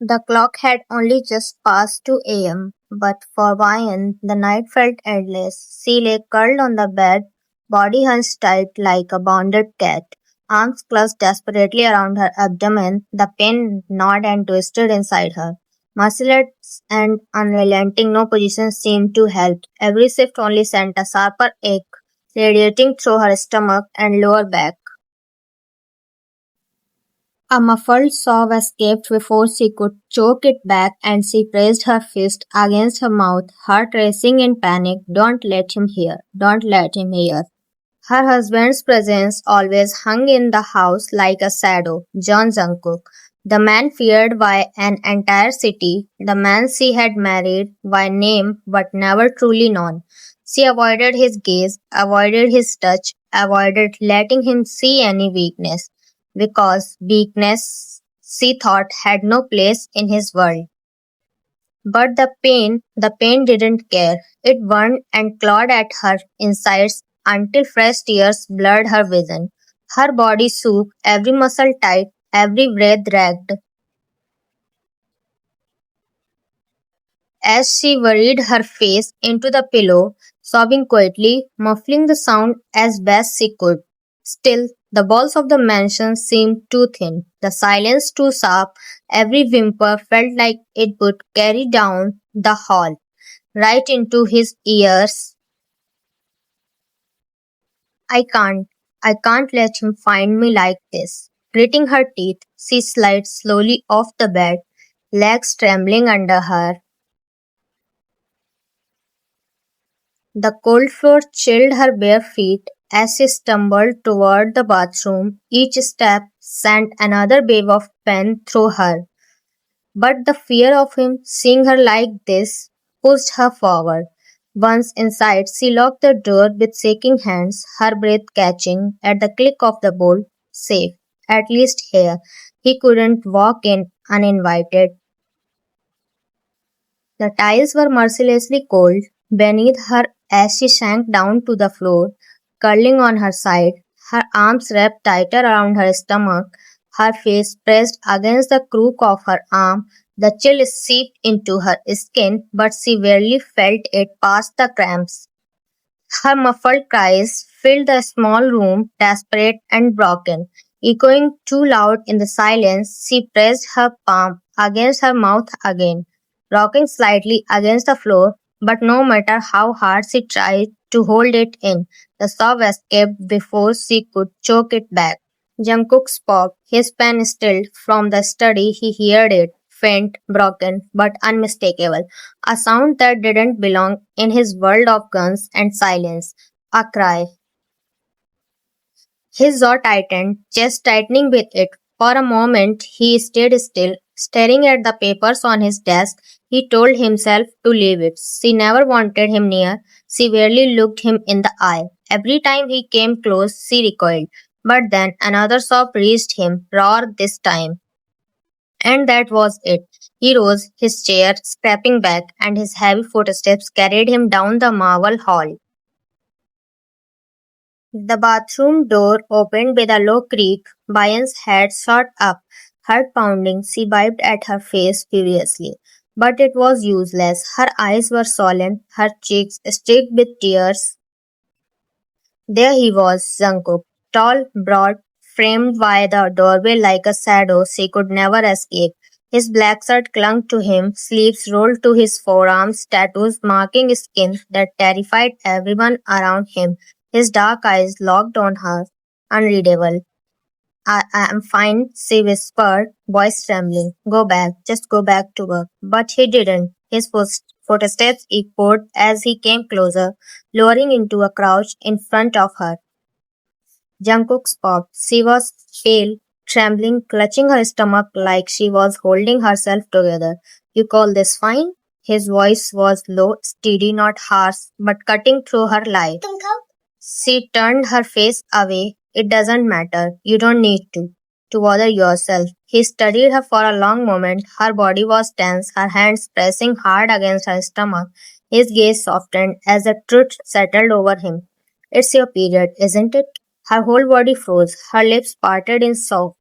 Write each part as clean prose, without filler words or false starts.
The clock had only just passed 2 a.m., but for Ryan the night felt endless. She lay curled on the bed, body hunched tight like a bounded cat, arms clutched desperately around her abdomen, the pain gnawed and twisted inside her. Merciless and unrelenting, no position seemed to help. Every shift only sent a sharper ache radiating through her stomach and lower back. A muffled sob escaped before she could choke it back and she pressed her fist against her mouth, heart racing in panic. Don't let him hear. Don't let him hear. Her husband's presence always hung in the house like a shadow. John Jungkook, the man feared by an entire city, the man she had married by name but never truly known. She avoided his gaze, avoided his touch, avoided letting him see any weakness, because weakness, she thought, had no place in his world. But the pain didn't care. It burned and clawed at her insides until fresh tears blurred her vision. Her body shook, every muscle tight, every breath dragged. As she buried her face into the pillow, sobbing quietly, muffling the sound as best she could. Still, the walls of the mansion seemed too thin, the silence too sharp, every whimper felt like it would carry down the hall, right into his ears. I can't, I can't let him find me like this. Gritting her teeth, she slid slowly off the bed, legs trembling under her. The cold floor chilled her bare feet as she stumbled toward the bathroom. Each step sent another wave of pain through her. But the fear of him seeing her like this pushed her forward. Once inside, she locked the door with shaking hands, her breath catching at the click of the bolt. Safe, at least here. He couldn't walk in uninvited. The tiles were mercilessly cold beneath her as she sank down to the floor, curling on her side, her arms wrapped tighter around her stomach, her face pressed against the crook of her arm. The chill seeped into her skin, but she barely felt it past the cramps. Her muffled cries filled the small room, desperate and broken. Echoing too loud in the silence, she pressed her palm against her mouth again, rocking slightly against the floor, but no matter how hard she tried to hold it in, the sob escaped before she could choke it back. Jungkook spoke, his pen stilled. From the study he heard it, faint, broken, but unmistakable. A sound that didn't belong in his world of guns and silence. A cry. His jaw tightened, chest tightening with it. For a moment he stayed still, staring at the papers on his desk. He told himself to leave it. She never wanted him near. She barely looked him in the eye. Every time he came close, she recoiled. But then another sob reached him, raw this time. And that was it. He rose, his chair scraping back, and his heavy footsteps carried him down the marble hall. The bathroom door opened with a low creak. Bayan's head shot up, heart pounding. She wiped at her face furiously. But it was useless. Her eyes were swollen, her cheeks streaked with tears. There he was, Jungkook, tall, broad, framed by the doorway like a shadow she could never escape. His black shirt clung to him, sleeves rolled to his forearms, tattoos marking skin that terrified everyone around him. His dark eyes locked on her, unreadable. I am fine, she whispered, voice trembling. Go back, just go back to work. But he didn't. His footsteps echoed as he came closer, lowering into a crouch in front of her. Jungkook spoke. She was pale, trembling, clutching her stomach like she was holding herself together. You call this fine? His voice was low, steady, not harsh, but cutting through her lie. She turned her face away. It doesn't matter. You don't need to bother yourself. He studied her for a long moment. Her body was tense, her hands pressing hard against her stomach. His gaze softened as the truth settled over him. It's your period, isn't it? Her whole body froze. Her lips parted in soft,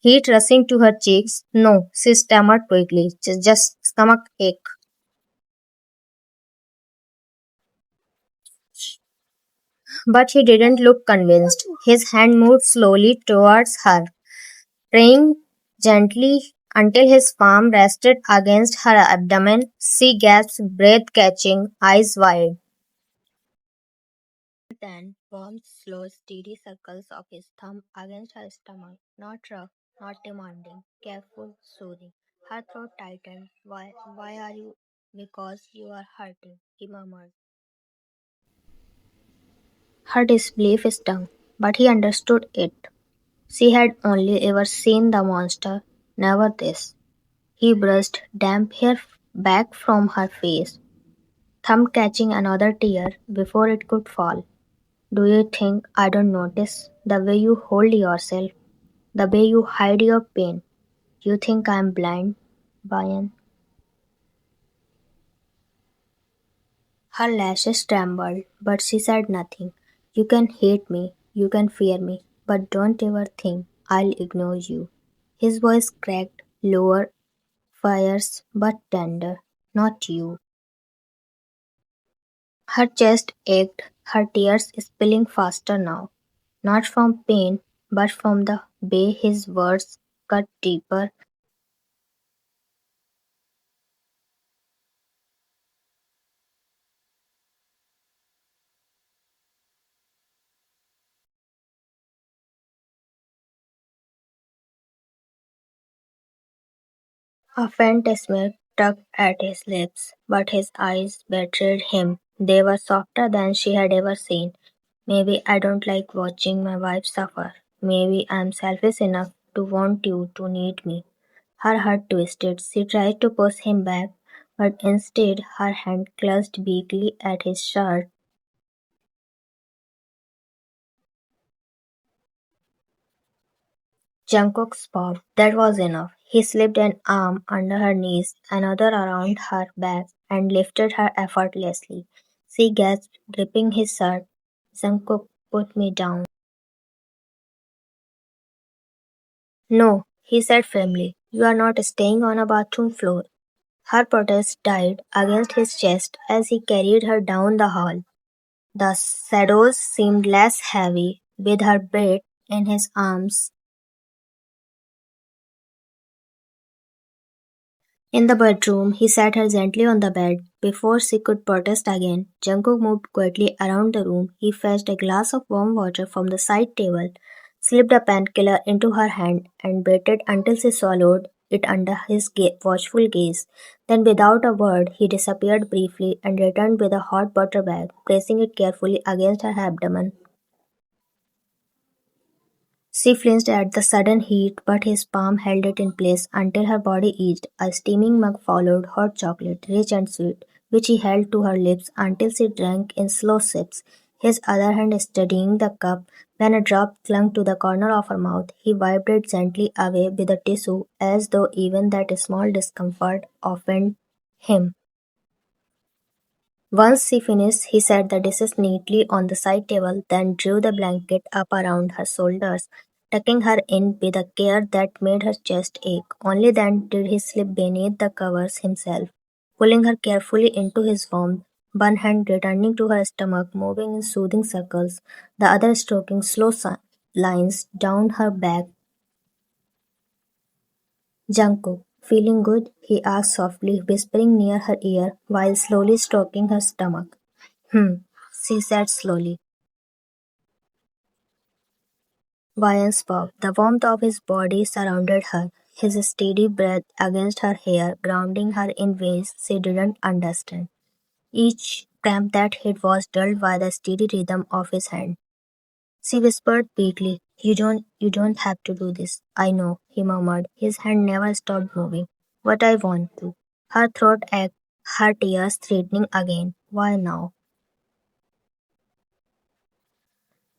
heat rushing to her cheeks. No, she stammered quickly. Just stomach ache. But he didn't look convinced. His hand moved slowly towards her, praying gently until his palm rested against her abdomen. She gasped, breath catching, eyes wide. Then warm, slow, steady circles of his thumb against her stomach, not rough, not demanding, careful, soothing. Her throat tightened. Why are you? Because you are hurting, he murmured. Her disbelief stung, but he understood it. She had only ever seen the monster, never this. He brushed damp hair back from her face, thumb catching another tear before it could fall. Do you think I don't notice the way you hold yourself, the way you hide your pain? You think I'm blind, Bayan? Her lashes trembled, but she said nothing. You can hate me, you can fear me, but don't ever think I'll ignore you. His voice cracked, lower, fierce, but tender. Not you. Her chest ached, her tears spilling faster now, not from pain, but from the way his words cut deeper. A faint smile tugged at his lips, but his eyes betrayed him. They were softer than she had ever seen. Maybe I don't like watching my wife suffer. Maybe I'm selfish enough to want you to need me. Her heart twisted. She tried to push him back, but instead her hand clutched weakly at his shirt. Jungkook spoke. That was enough. He slipped an arm under her knees, another around her back, and lifted her effortlessly. She gasped, gripping his shirt. Jungkook, put me down. No, he said firmly. You are not staying on a bathroom floor. Her protest died against his chest as he carried her down the hall. The shadows seemed less heavy with her weight in his arms. In the bedroom, he sat her gently on the bed. Before she could protest again, Jungkook moved quietly around the room. He fetched a glass of warm water from the side table, slipped a painkiller into her hand, and waited until she swallowed it under his watchful gaze. Then, without a word, he disappeared briefly and returned with a hot butter bag, placing it carefully against her abdomen. She flinched at the sudden heat, but his palm held it in place until her body eased. A steaming mug followed, hot chocolate, rich and sweet, which he held to her lips until she drank in slow sips, his other hand steadying the cup. When a drop clung to the corner of her mouth, he wiped it gently away with a tissue, as though even that small discomfort offended him. Once she finished, he set the dishes neatly on the side table, then drew the blanket up around her shoulders, tucking her in with a care that made her chest ache. Only then did he slip beneath the covers himself, pulling her carefully into his warmth, one hand returning to her stomach, moving in soothing circles, the other stroking slow lines down her back. Jungkook, feeling good? He asked softly, whispering near her ear while slowly stroking her stomach. Hmm, she said slowly. Vian spoke. The warmth of his body surrounded her, his steady breath against her hair, grounding her in ways she didn't understand. Each cramp that hit was dulled by the steady rhythm of his hand. She whispered weakly, You don't have to do this. I know, he murmured. His hand never stopped moving. But I want to. Her throat ached, her tears threatening again. Why now?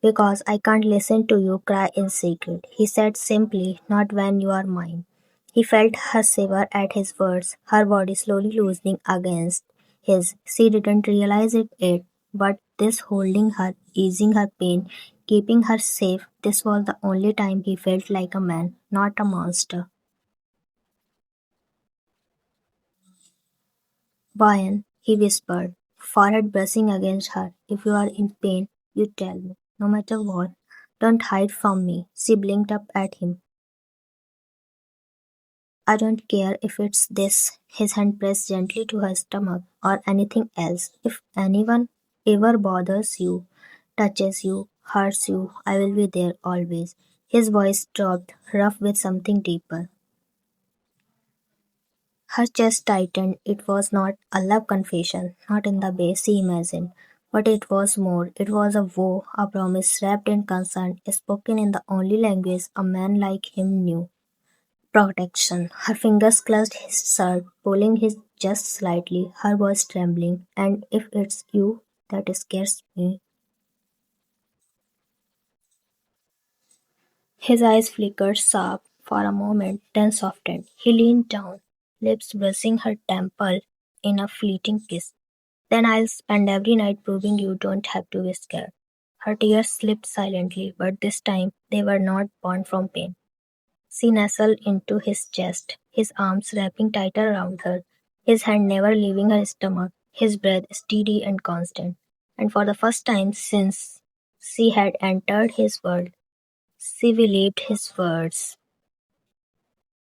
Because I can't listen to you cry in secret, he said simply, not when you are mine. He felt her shiver at his words, her body slowly loosening against his. She didn't realize it, but this holding her, easing her pain, keeping her safe. This was the only time he felt like a man, not a monster. Brian, he whispered, forehead brushing against her. If you are in pain, you tell me. No matter what. Don't hide from me. She blinked up at him. I don't care if it's this. His hand pressed gently to her stomach or anything else. If anyone ever bothers you, touches you, hurts you, I will be there always. His voice dropped, rough with something deeper. Her chest tightened. It was not a love confession, not in the way she imagined. But it was more. It was a vow, a promise wrapped in concern, spoken in the only language a man like him knew. Protection. Her fingers clutched his shirt, pulling his just slightly, her voice trembling. And if it's you, that scares me. His eyes flickered sharp for a moment, then softened. He leaned down, lips brushing her temple in a fleeting kiss. Then I'll spend every night proving you don't have to be scared. Her tears slipped silently, but this time they were not born from pain. She nestled into his chest, his arms wrapping tighter around her, his hand never leaving her stomach, his breath steady and constant. And for the first time since she had entered his world, she believed his words.